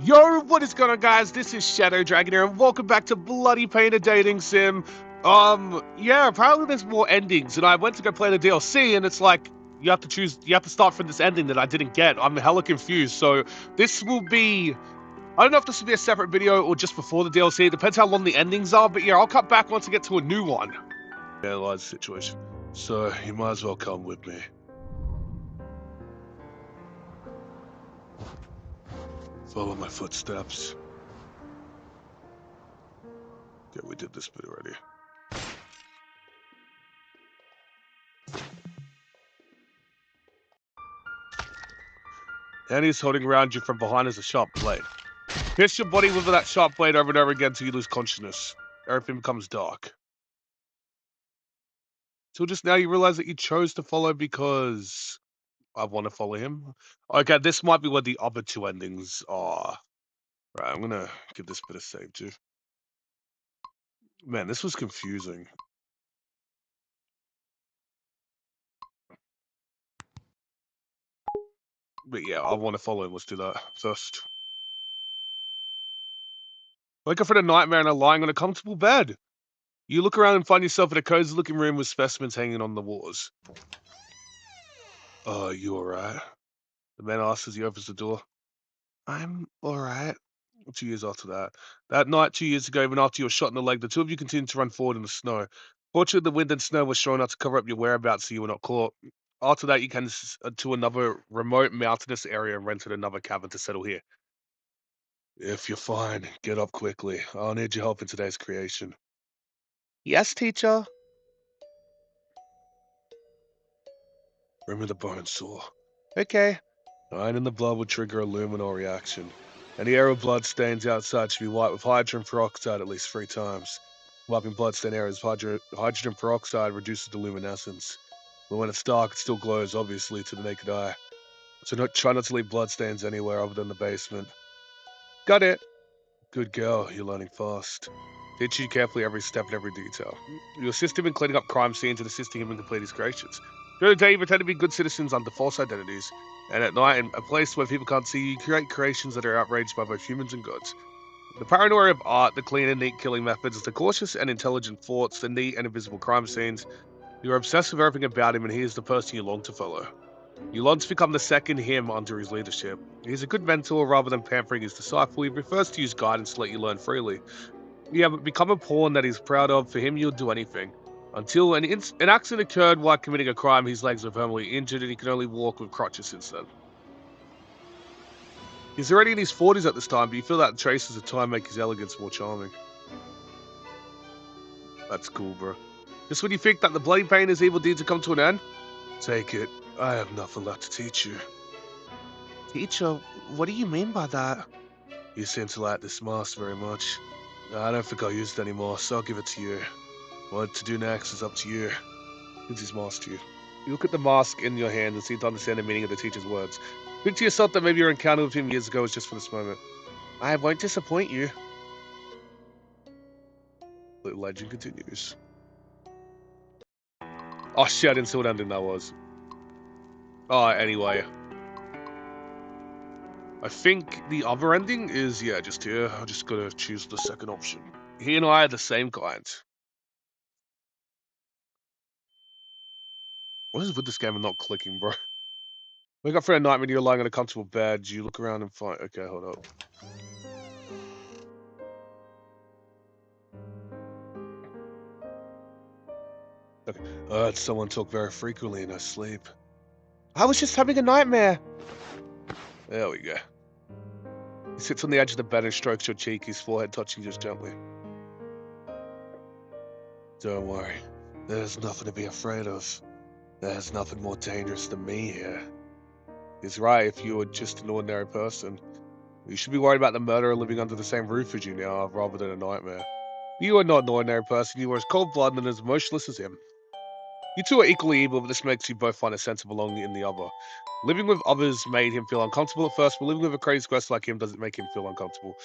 Yo, what is going on, guys? This is Shadow Dragon here, and welcome back to Bloody Painter Dating Sim. Yeah, apparently there's more endings, and I went to go play the DLC, and it's like you have to choose, you have to start from this ending that I didn't get. I'm hella confused. So this will be, I don't know if this will be a separate video or just before the DLC. It depends how long the endings are, but yeah, I'll cut back once I get to a new one. Analyze the situation. So you might as well come with me. Follow my footsteps. Yeah, we did this bit already. And he's holding around you from behind as a sharp blade. Pierce your body with that sharp blade over and over again until you lose consciousness. Everything becomes dark. Till just now you realize that you chose to follow because I want to follow him. Okay, this might be where the other two endings are. Right, I'm gonna give this bit a save too. Man, this was confusing. But yeah, I want to follow him. Let's do that first. Wake up from a nightmare and are lying on a comfortable bed. You look around and find yourself in a cozy looking room with specimens hanging on the walls. Oh, you alright? The man asks as he opens the door. I'm alright. 2 years after that. That night, 2 years ago, even after you were shot in the leg, the two of you continued to run forward in the snow. Fortunately, the wind and snow were strong enough to cover up your whereabouts so you were not caught. After that, you came to another remote mountainous area and rented another cabin to settle here. If you're fine, get up quickly. I'll need your help in today's creation. Yes, teacher. Bring me the bone saw. Okay. Iron in the blood will trigger a luminol reaction. Any area of blood stains outside should be wiped with hydrogen peroxide at least 3 times. Wiping bloodstain areas with hydrogen peroxide reduces the luminescence. But when it's dark, it still glows, obviously, to the naked eye. So try not to leave bloodstains anywhere other than the basement. Got it. Good girl, you're learning fast. Teach you carefully every step and every detail. You assist him in cleaning up crime scenes and assisting him in completing his creations. During the day, you pretend to be good citizens under false identities, and at night, in a place where people can't see you, create creations that are outraged by both humans and gods. The paranoia of art, the clean and neat killing methods, the cautious and intelligent thoughts, the neat and invisible crime scenes. You're obsessed with everything about him, and he is the person you long to follow. You long to become the second him under his leadership. He's a good mentor rather than pampering his disciple. He prefers to use guidance to let you learn freely. Yeah, but become a pawn that he's proud of. For him, you'll do anything. Until an accident occurred while committing a crime, his legs were permanently injured and he can only walk with crutches since then. He's already in his 40s at this time, but you feel that traces of time make his elegance more charming. That's cool, bro. Just when you think that the bloody painter's evil deeds have come to an end, take it. I have nothing left to teach you. Teacher, what do you mean by that? You seem to like this mask very much. I don't think I'll use it anymore, so I'll give it to you. What to do next is up to you. Gives his mask to you. You look at the mask in your hand and seem to understand the meaning of the teacher's words. Think to yourself that maybe your encounter with him years ago was just for this moment. I won't disappoint you. The legend continues. Oh shit, I didn't see what ending that was. Oh, anyway. I think the other ending is, yeah, just here. I just gotta choose the second option. He and I are the same kind. What is with this game and not clicking, bro? Wake up for a night when you're lying on a comfortable bed. You look around and find. Okay, hold up. Okay. I heard someone talk very frequently in her sleep. I was just having a nightmare. There we go. He sits on the edge of the bed and strokes your cheek, his forehead touching just gently. Don't worry. There's nothing to be afraid of. There's nothing more dangerous than me here. He's right if you were just an ordinary person. You should be worried about the murderer living under the same roof as you now, rather than a nightmare. You are not an ordinary person. You are as cold-blooded and as emotionless as him. You two are equally evil, but this makes you both find a sense of belonging in the other. Living with others made him feel uncomfortable at first, but living with a crazy quest like him doesn't make him feel uncomfortable.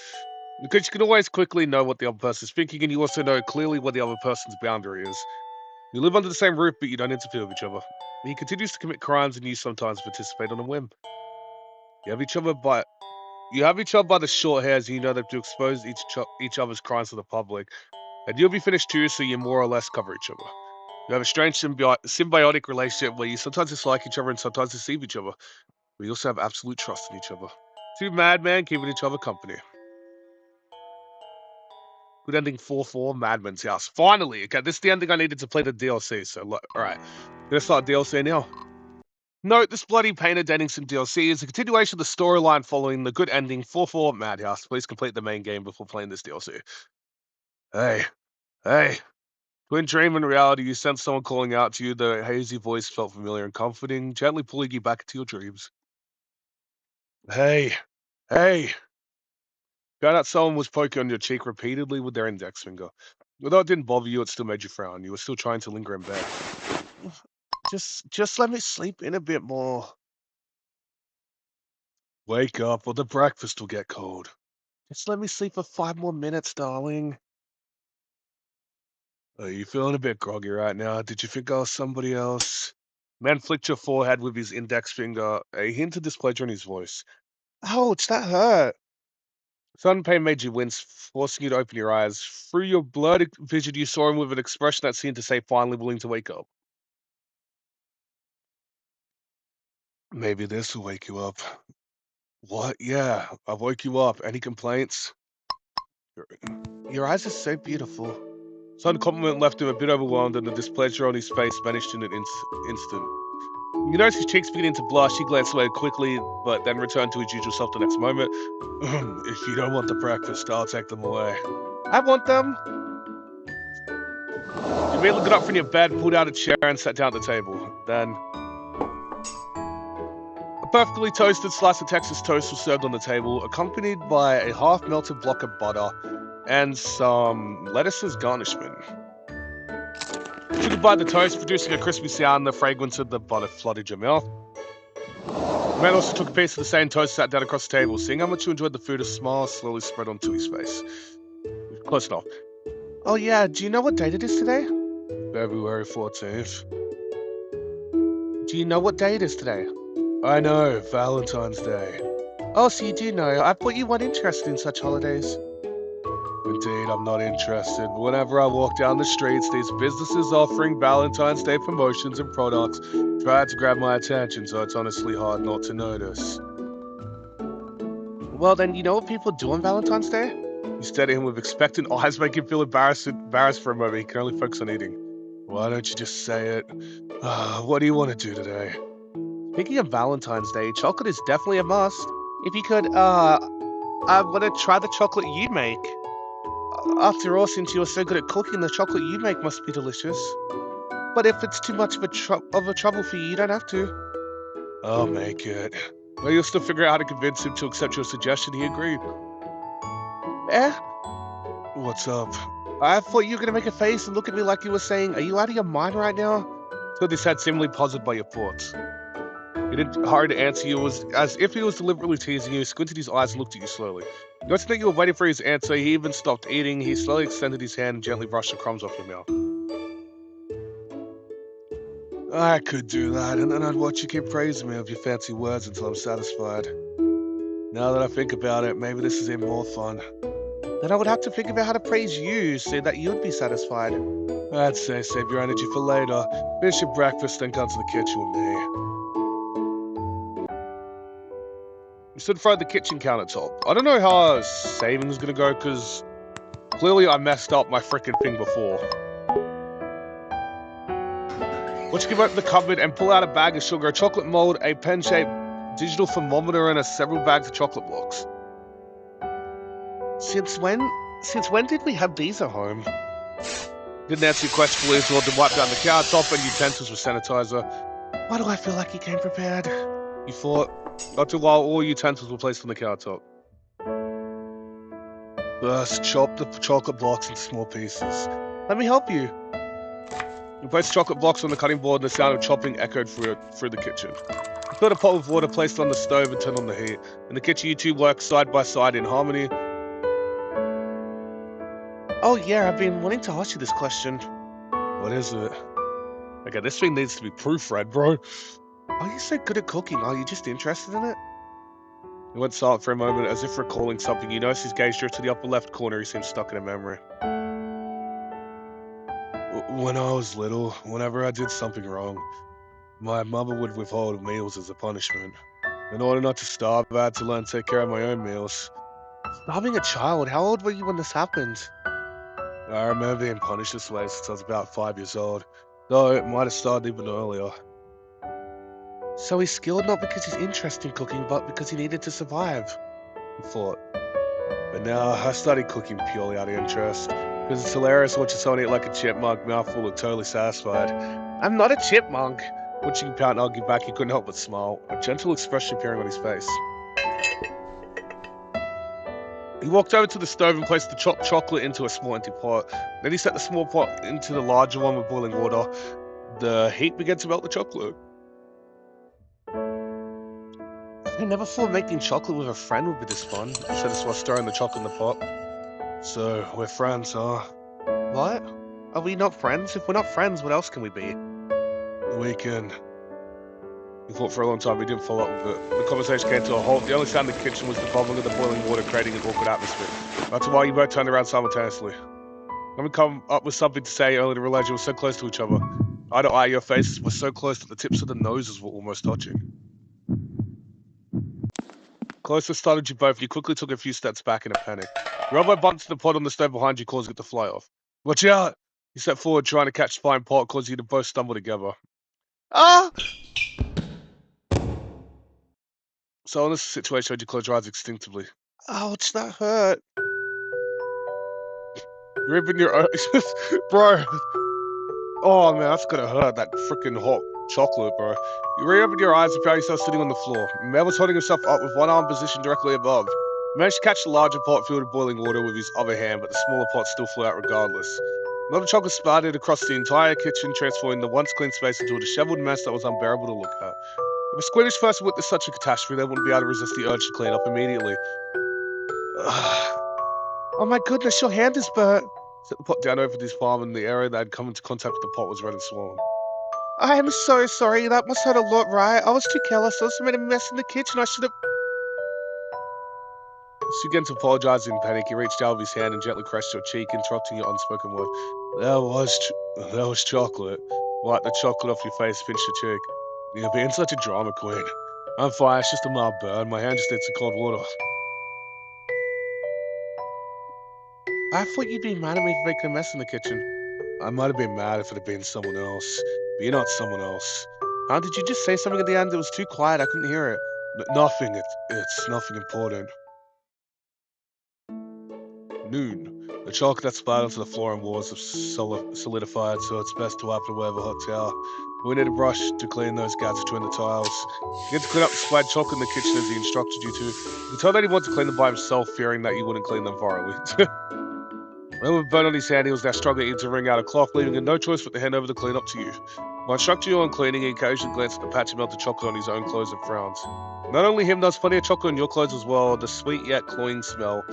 Because you can always quickly know what the other person is thinking, and you also know clearly where the other person's boundary is. You live under the same roof, but you don't interfere with each other. He continues to commit crimes, and you sometimes participate on a whim. You have each other by You have each other by the short hairs, and you know that to expose each other's crimes to the public. And you'll be finished too, so you more or less cover each other. You have a strange symbiotic relationship where you sometimes dislike each other and sometimes deceive each other. But you also have absolute trust in each other. Two madmen keeping each other company. Good ending 4-4, Madman's House. Finally! Okay, this is the ending I needed to play the DLC, so alright. Gonna start DLC now. Note, this bloody painted Dennington DLC is a continuation of the storyline following the good ending 4-4 Madhouse. Please complete the main game before playing this DLC. Hey. Twin dream and reality, you sense someone calling out to you. The hazy voice felt familiar and comforting, gently pulling you back into your dreams. Hey. Found out someone was poking on your cheek repeatedly with their index finger. Although it didn't bother you, it still made you frown. You were still trying to linger in bed. Just let me sleep in a bit more. Wake up or the breakfast will get cold. Just let me sleep for 5 more minutes, darling. Are you feeling a bit groggy right now? Did you think I was somebody else? Man flicked your forehead with his index finger, a hint of displeasure in his voice. Ouch, that hurt. Sudden pain made you wince, forcing you to open your eyes. Through your blurred vision, you saw him with an expression that seemed to say, finally willing to wake up. Maybe this will wake you up. What? Yeah, I woke you up. Any complaints? Your eyes are so beautiful. Sudden compliment left him a bit overwhelmed, and the displeasure on his face vanished in an instant. You notice his cheeks beginning to blush. He glanced away quickly, but then returned to his usual self the next moment. If you don't want the breakfast, I'll take them away. I want them. You immediately got up from your bed, pulled out a chair, and sat down at the table. Then, a perfectly toasted slice of Texas toast was served on the table, accompanied by a half-melted block of butter and some lettuce as garnishment. You took a bite of the toast, producing a crispy sound. The fragrance of the butter flooded your mouth. The man also took a piece of the same toast and sat down across the table. Seeing how much you enjoyed the food, a smile slowly spread onto his face. Close enough. Oh yeah, do you know what date it is today? February 14th. Do you know what day it is today? I know, Valentine's Day. Oh, so you do know. I thought you weren't interested in such holidays. Indeed, I'm not interested. But whenever I walk down the streets, these businesses offering Valentine's Day promotions and products try to grab my attention, so it's honestly hard not to notice. Well, then, you know what people do on Valentine's Day? You stared at him with expectant eyes, making him feel embarrassed for a moment. He can only focus on eating. Why don't you just say it? What do you want to do today? Speaking of Valentine's Day, chocolate is definitely a must. If you could, I want to try the chocolate you make. After all, since you are so good at cooking, the chocolate you make must be delicious. But if it's too much of a trouble for you, you don't have to. I'll make it. Well, you'll still figure out how to convince him to accept your suggestion. He agreed. Eh? What's up? I thought you were going to make a face and look at me like you were saying, are you out of your mind right now? Scott his head, seemingly puzzled by your thoughts. He didn't hurry to answer you. It was as if he was deliberately teasing you. He squinted his eyes and looked at you slowly. Noticing that you were waiting for his answer, he even stopped eating. He slowly extended his hand and gently brushed the crumbs off your mouth. I could do that, and then I'd watch you keep praising me with your fancy words until I'm satisfied. Now that I think about it, maybe this is even more fun. Then I would have to think about how to praise you so that you'd be satisfied. I'd say save your energy for later. Finish your breakfast, then come to the kitchen with me. You stood in front of the kitchen countertop. I don't know how saving is gonna go, because clearly I messed up my frickin' thing before. Let's give open the cupboard and pull out a bag of sugar, a chocolate mold, a pen-shaped digital thermometer, and several bags of chocolate blocks. Since when did we have these at home? Didn't answer your question, please, or to wipe down the countertop and utensils with sanitizer. Why do I feel like you came prepared? You thought, until while all utensils were placed on the countertop. First, chop the chocolate blocks into small pieces. Let me help you. You placed chocolate blocks on the cutting board and the sound of chopping echoed through the kitchen. You filled a pot with water, placed it on the stove, and turned on the heat. In the kitchen, you two worked side by side in harmony. Oh yeah, I've been wanting to ask you this question. What is it? Okay, this thing needs to be proofread, bro. Are you so good at cooking? Are you just interested in it? He went silent for a moment, as if recalling something. You noticed his gaze drift to the upper left corner. He seemed stuck in a memory. When I was little, whenever I did something wrong, my mother would withhold meals as a punishment. In order not to starve, I had to learn to take care of my own meals. Starving a child? How old were you when this happened? I remember being punished this way since I was about 5 years old, though it might have started even earlier. So he's skilled not because he's interested in cooking, but because he needed to survive, he thought. But now I started cooking purely out of interest, because it's hilarious watching someone eat like a chipmunk, mouthful and totally satisfied. I'm not a chipmunk. Watching him pout and argue back, he couldn't help but smile, a gentle expression appearing on his face. He walked over to the stove and placed the chopped chocolate into a small empty pot. Then he set the small pot into the larger one with boiling water. The heat began to melt the chocolate. I never thought making chocolate with a friend would be this fun, he said as while stirring the chocolate in the pot. So, we're friends, huh? What? Are we not friends? If we're not friends, what else can we be? We can. He thought for a long time, he didn't follow up with it. The conversation came to a halt. The only sound in the kitchen was the bubbling of the boiling water, creating an awkward atmosphere. After a while, you both turned around simultaneously. Having come up with something to say, only to realize you were so close to each other. Eye to eye, your faces were so close that the tips of the noses were almost touching. Closer startled you both, and you quickly took a few steps back in a panic. Your elbow bumped to the pot on the stove behind you, causing it to fly off. Watch out! You stepped forward, trying to catch the flying pot, causing you to both stumble together. Ah! So in this situation, you close your eyes instinctively. Ouch, that hurt. You're even your eyes. Bro. Oh man, that's gonna hurt, that freaking hot chocolate, bro. You reopened your eyes and found yourself sitting on the floor. Mel was holding himself up with one arm positioned directly above. He managed to catch the larger pot filled with boiling water with his other hand, but the smaller pot still flew out regardless. Another chocolate splattered across the entire kitchen, transforming the once clean space into a disheveled mess that was unbearable to look at. If a squeamish person witnessed such a catastrophe, they wouldn't be able to resist the urge to clean up immediately. Oh my goodness, your hand is burnt. Set the pot down over his palm, and the area that had come into contact with the pot was red and swollen. I am so sorry. That must hurt a lot, right? I was too careless. I also made a mess in the kitchen. I should have. As you began to apologize in panic, he reached out with his hand and gently caressed your cheek, interrupting your unspoken word. That was chocolate. Wiped the chocolate off your face, pinched your cheek. You're being such a drama queen. I'm fine. It's just a mild burn. My hand just needs some cold water. I thought you'd be mad at me for making a mess in the kitchen. I might have been mad if it had been someone else, but you're not someone else. Huh? Did you just say something at the end? It was too quiet. I couldn't hear it. Nothing. It's nothing important. Noon. The chocolate that splattered onto the floor and walls have solidified, so it's best to wipe it away with a hot towel. We need a brush to clean those gaps between the tiles. You get to clean up the splattered chocolate in the kitchen as he instructed you to. You could tell that he wanted to clean them by himself, fearing that you wouldn't clean them thoroughly. When with burn on his hand, he was now struggling to wring out a cloth, leaving him no choice but to hand over the cleanup to you. While instructing you on cleaning, he occasionally glanced at the patch of melted chocolate on his own clothes and frowns. Not only him, there's plenty of chocolate on your clothes as well. The sweet yet cloying smell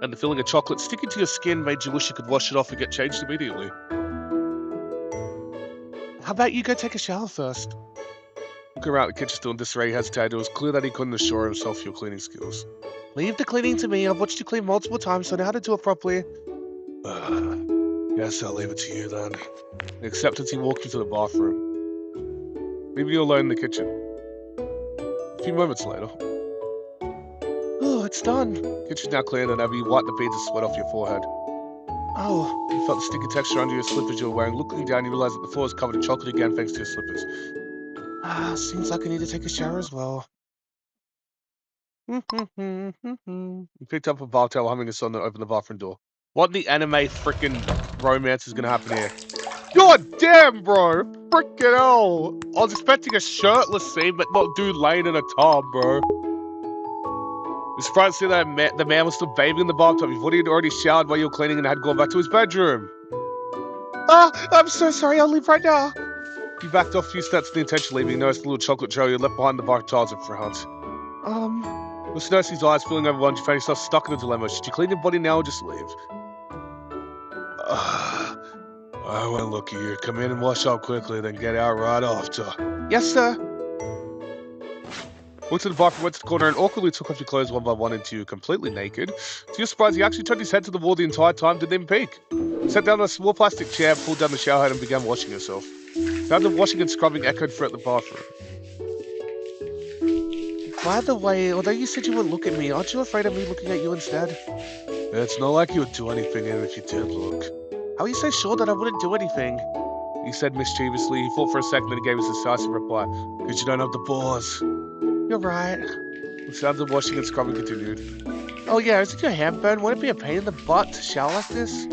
and the feeling of chocolate sticking to your skin made you wish you could wash it off and get changed immediately. How about you go take a shower first? Looking around the kitchen still in disarray, he hesitated. It was clear that he couldn't assure himself of your cleaning skills. Leave the cleaning to me. I've watched you clean multiple times, so I know how to do it properly. Guess I'll leave it to you then. The acceptance, he walked you to the bathroom, leaving you alone in the kitchen. A few moments later. Oh, it's done. Kitchen's now clear, and you wipe the beads of sweat off your forehead. Oh, you felt the sticky texture under your slippers you were wearing. Looking down, you realized that the floor is covered in chocolate again thanks to your slippers. Seems like I need to take a shower as well. You picked up a bath towel, humming a song, and opened the bathroom door. What the anime frickin' romance is gonna happen here? God damn, bro! Frickin' hell! I was expecting a shirtless scene, but not dude laying in a tub, bro. I'm surprised to see that the man was still bathing in the bathtub. He thought he had already showered while you were cleaning and had gone back to his bedroom. I'm so sorry. I'll leave right now. You backed off a few steps to the intention leaving. You noticed the little chocolate trail you left behind the bath tiles in front. With Nurse's eyes filling overwhelmed, you found yourself stuck in a dilemma. Should you clean your body now or just leave? I won't look at you. Come in and wash up quickly, then get out right after. Yes, sir. Walked to the bathroom, went to the corner, and awkwardly took off your clothes one by one until you were completely naked. To your surprise, he actually turned his head to the wall the entire time, didn't even peek. He sat down on a small plastic chair, pulled down the shower head, and began washing himself. Sounds of washing and scrubbing echoed throughout the bathroom. By the way, although you said you wouldn't look at me, aren't you afraid of me looking at you instead? It's not like you would do anything even if you did look. How are you so sure that I wouldn't do anything? He said mischievously. He thought for a second, then he gave his decisive reply. Because you don't have the balls. You're right. The sounds of washing and scrubbing continued. Oh yeah, isn't your hand burned? Won't it be a pain in the butt to shower like this?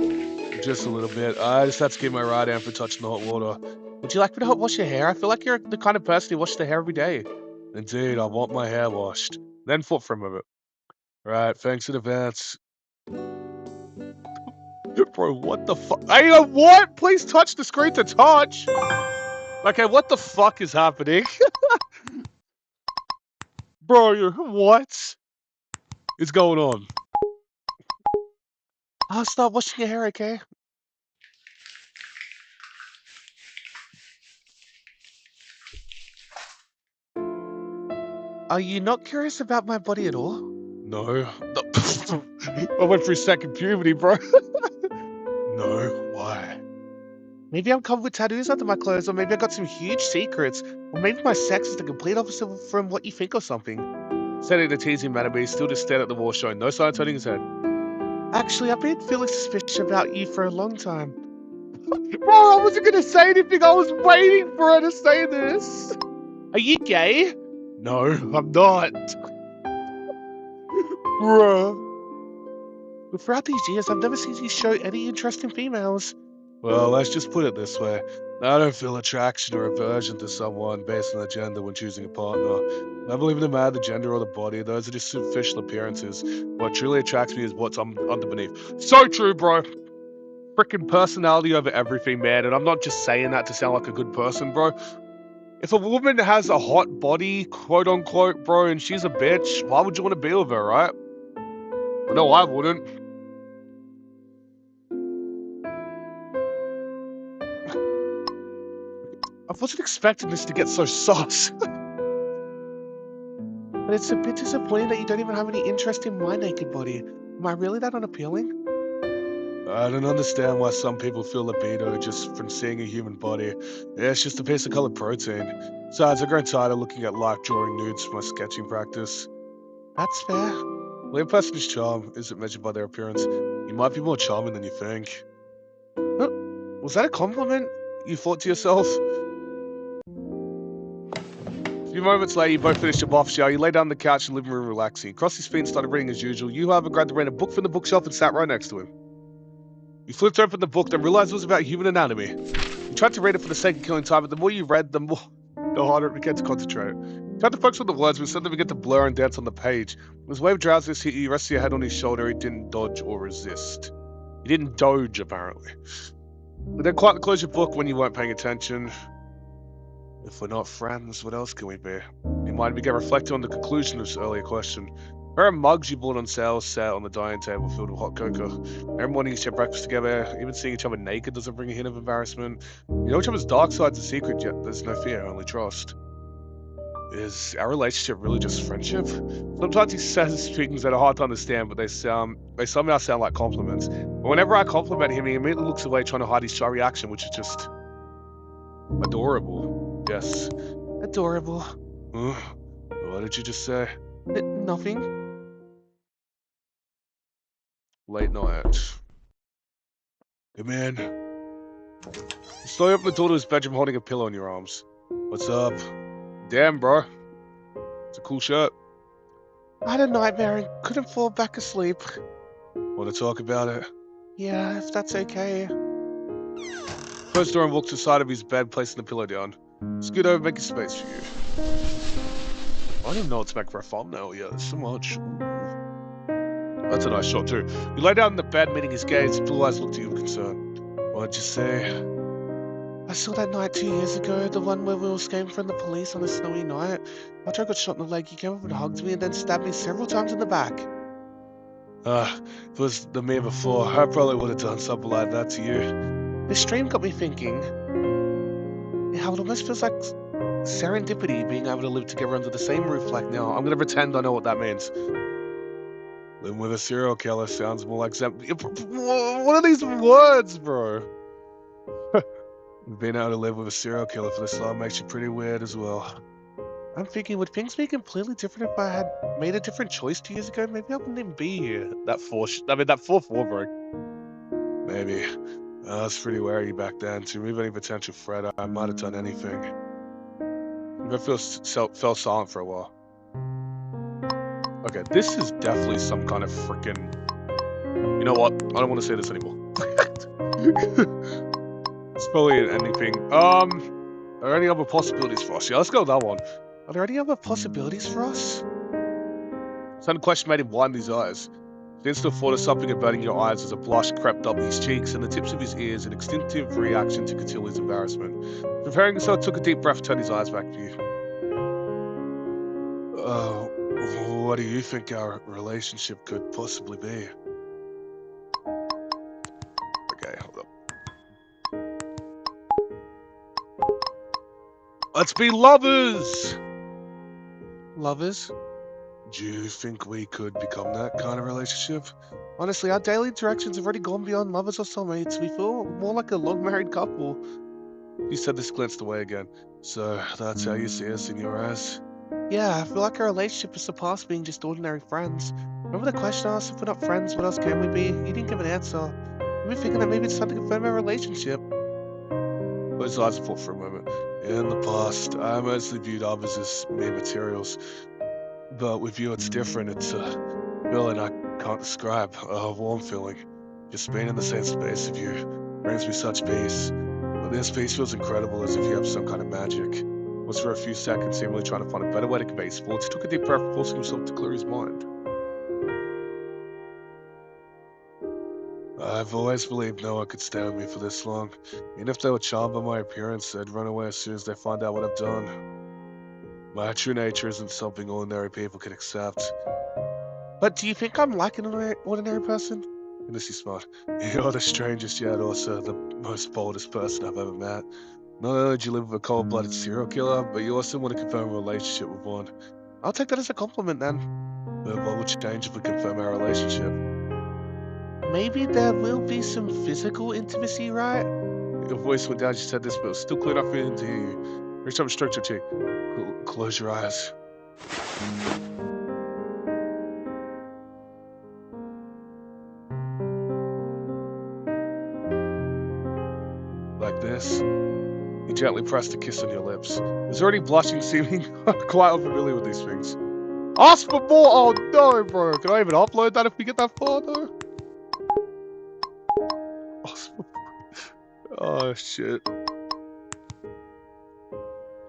Just a little bit. I just have to keep my right hand from touching the hot water. Would you like me to help wash your hair? I feel like you're the kind of person who washes their hair every day. Indeed, I want my hair washed. Then thought for a moment. Right, thanks in advance. Bro, what the fuck? Hey, what? Please touch the screen to touch. Okay, what the fuck is happening? Bro, what is going on? I'll stop washing your hair, okay? Are you not curious about my body at all? No. I went through second puberty, bro. No, why? Maybe I'm covered with tattoos under my clothes, or maybe I got some huge secrets, or maybe my sex is the complete opposite from what you think or something. Said it in a teasing manner, but he still just stared at the wall, showing no sign of turning his head. Actually, I've been feeling suspicious about you for a long time. Bro, I wasn't gonna say anything. I was waiting for her to say this. Are you gay? No, I'm not. Bro. But throughout these years, I've never seen you show any interest in females. Well, let's just put it this way. I don't feel attraction or aversion to someone based on their gender when choosing a partner. I believe in the man, the gender, or the body. Those are just superficial appearances. What truly attracts me is what's under beneath. So true, bro. Freaking personality over everything, man. And I'm not just saying that to sound like a good person, bro. If a woman has a hot body, quote unquote, bro, and she's a bitch, why would you want to be with her, right? No, I wouldn't. I wasn't expecting this to get so sus. But it's a bit disappointing that you don't even have any interest in my naked body. Am I really that unappealing? I don't understand why some people feel libido just from seeing a human body. Yeah, it's just a piece of colored protein. Besides, I grow tired of looking at life drawing nudes for my sketching practice. That's fair. Well, a person's charm isn't measured by their appearance. You might be more charming than you think. Was that a compliment you thought to yourself? A few moments later, you both finished your bath shower. You lay down on the couch in the living room relaxing. You crossed his feet and started reading as usual. You, however, grabbed a random book from the bookshelf and sat right next to him. You flipped open the book, then realized it was about human anatomy. You tried to read it for the sake of killing time, but the more you read, the harder it began to concentrate. You tried to focus on the words, but instead they began to blur and dance on the page. As a wave of drowsiness hit you, you rested your head on his shoulder. He didn't dodge or resist. He didn't doge, apparently. But then quietly closed your book when you weren't paying attention. If we're not friends, what else can we be? Your mind began reflecting on the conclusion of this earlier question. A pair of mugs you bought on sale sat on the dining table filled with hot cocoa. Every morning you share breakfast together. Even seeing each other naked doesn't bring a hint of embarrassment. You know each other's dark side's a secret, yet there's no fear, only trust. Is our relationship really just friendship? Sometimes he says things that are hard to understand, but they somehow sound like compliments. But whenever I compliment him, he immediately looks away, trying to hide his shy reaction, which is just adorable. Yes. Adorable. What did you just say? Nothing. Late night. Come in. You slowly open the door to his bedroom holding a pillow in your arms. What's up? Damn, bro. It's a cool shirt. I had a nightmare and couldn't fall back asleep. Want to talk about it? Yeah, if that's okay. Closed the door and walked to the side of his bed, placing the pillow down. Scoot over, making space for you. I don't even know what to make for a thumbnail yet. There's so much. That's a nice shot too. You lay down in the bed, meeting his gaze. His blue eyes looked at you with concern. What'd you say? I saw that night 2 years ago, the one where we were escaping from the police on a snowy night. After I got shot in the leg, he came up and hugged me and then stabbed me several times in the back. If it was the me before, I probably would have done something like that to you. This dream got me thinking how it almost feels like serendipity, being able to live together under the same roof like now. I'm gonna pretend I know what that means. Living with a serial killer sounds more like what are these words, bro? Being able to live with a serial killer for this long makes you pretty weird as well. I'm thinking, would things be completely different if I had made a different choice 2 years ago? Maybe I wouldn't even be here. That fourth war break. Maybe. I was pretty wary back then. To remove any potential threat, I might have done anything. I fell silent for a while. Okay, this is definitely some kind of freaking. You know what? I don't want to say this anymore. It's probably an ending thing. Are there any other possibilities for us? Yeah, let's go with that one. Are there any other possibilities for us? Sudden question made him widen his eyes. The instant thought of something averting your eyes as a blush crept up his cheeks and the tips of his ears, an instinctive reaction to conceal his embarrassment. Preparing himself, took a deep breath, turned his eyes back to you. What do you think our relationship could possibly be? Okay, hold up. Let's be lovers! Lovers? Do you think we could become that kind of relationship? Honestly, our daily interactions have already gone beyond lovers or soulmates. We feel more like a long-married couple. He said this, glanced away again. So, that's how you see us in your eyes? Yeah, I feel like our relationship has surpassed being just ordinary friends. Remember the question I asked if we're not friends, what else can we be? You didn't give an answer. I've been thinking that maybe it's time to confirm our relationship. His eyes thought for a moment. In the past, I mostly viewed others as mere materials. But with you, it's different. It's a feeling I can't describe. A warm feeling. Just being in the same space with you brings me such peace. But this peace feels incredible, as if you have some kind of magic. Was for a few seconds, seemingly trying to find a better way to convey his thoughts. He took a deep breath, forcing himself to clear his mind. I've always believed no one could stay with me for this long. Even if they were charmed by my appearance, they'd run away as soon as they find out what I've done. My true nature isn't something ordinary people can accept. But do you think I'm like an ordinary person? Goodness, he's smart. You're the strangest yet also the most boldest person I've ever met. Not only do you live with a cold-blooded serial killer, but you also want to confirm a relationship with one. I'll take that as a compliment then. But what would change if we confirm our relationship? Maybe there will be some physical intimacy, right? Your voice went down, she said this, but it was still clear enough for him to hear you. Reach up and stroked your cheek. Close your eyes. Like this. He gently pressed a kiss on your lips. He was already blushing, seeming quite unfamiliar with these things. Ask for more! Oh no, bro! Can I even upload that if we get that far, though? Oh, shit.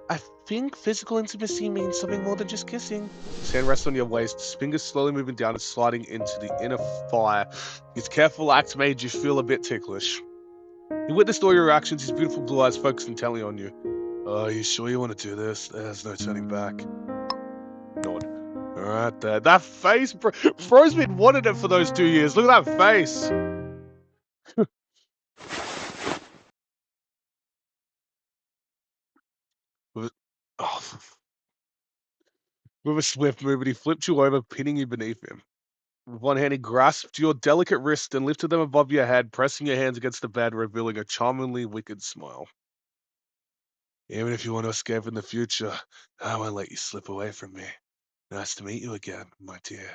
I think physical intimacy means something more than just kissing. His hand rests on your waist, his fingers slowly moving down and sliding into the inner thigh. His careful act made you feel a bit ticklish. He witnessed all your actions, his beautiful blue eyes focused intently on you. Are you sure you want to do this? There's no turning back. Nod. Alright there. That face, bro. Bro's been wanting it for those 2 years. Look at that face. With, oh, with a swift movement, he flipped you over, pinning you beneath him. With one hand, he grasped your delicate wrist and lifted them above your head, pressing your hands against the bed, revealing a charmingly wicked smile. Even if you want to escape in the future, I won't let you slip away from me. Nice to meet you again, my dear.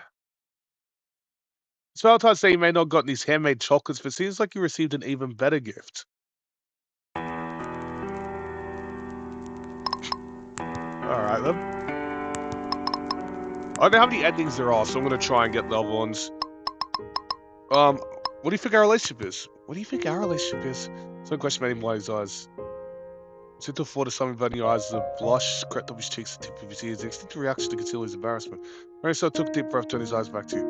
It's Valentine's Day. You may not have gotten these handmade chocolates, but it seems like you received an even better gift. Alright then. I don't know how many endings there are, so I'm gonna try and get the other ones. What do you think our relationship is? What do you think our relationship is? Some question made him wide his eyes. Gentle thought of something burning your eyes as a blush crept up his cheeks, the tip of his ears, an instinctive reaction to conceal his embarrassment. Marisol took a deep breath, turned his eyes back to you.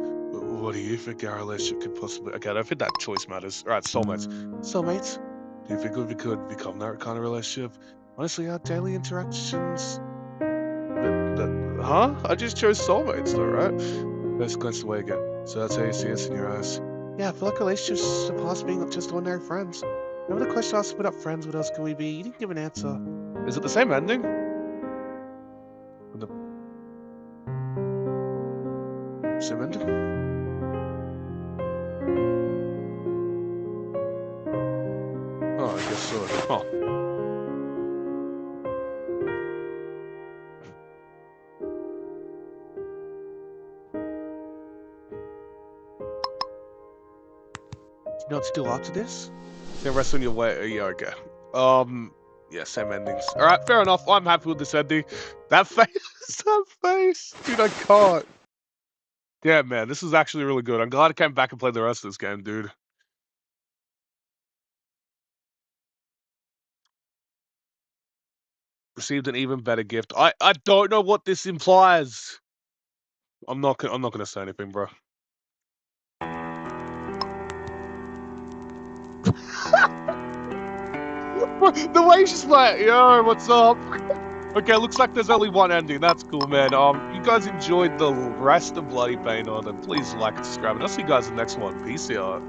What do you think our relationship could possibly... Okay, I don't think that choice matters. Alright, soulmates. Soulmates? Do you think we could become that kind of relationship? Honestly, our daily interactions... Huh? I just chose soulmates though, right? Let's glance away again. So that's how you see us in your eyes. Yeah, I feel like relationships surpass being just ordinary friends. Remember the question I asked, we're not friends, what else can we be? You didn't give an answer. Is it the same ending? Same ending? Oh, I guess so. Oh. You know, still after this? Then rest on your way. Yeah, okay. Yeah, same endings. All right, fair enough. I'm happy with this ending. That face, that face, dude, I can't. Yeah, man, this is actually really good. I'm glad I came back and played the rest of this game, dude. Received an even better gift. I don't know what this implies. I'm not gonna say anything, bro. The way she's like, yo, what's up? Okay, looks like there's only one ending. That's cool, man. You guys enjoyed the rest of Bloody Pain on, and please like and subscribe. And I'll see you guys in the next one. Peace out.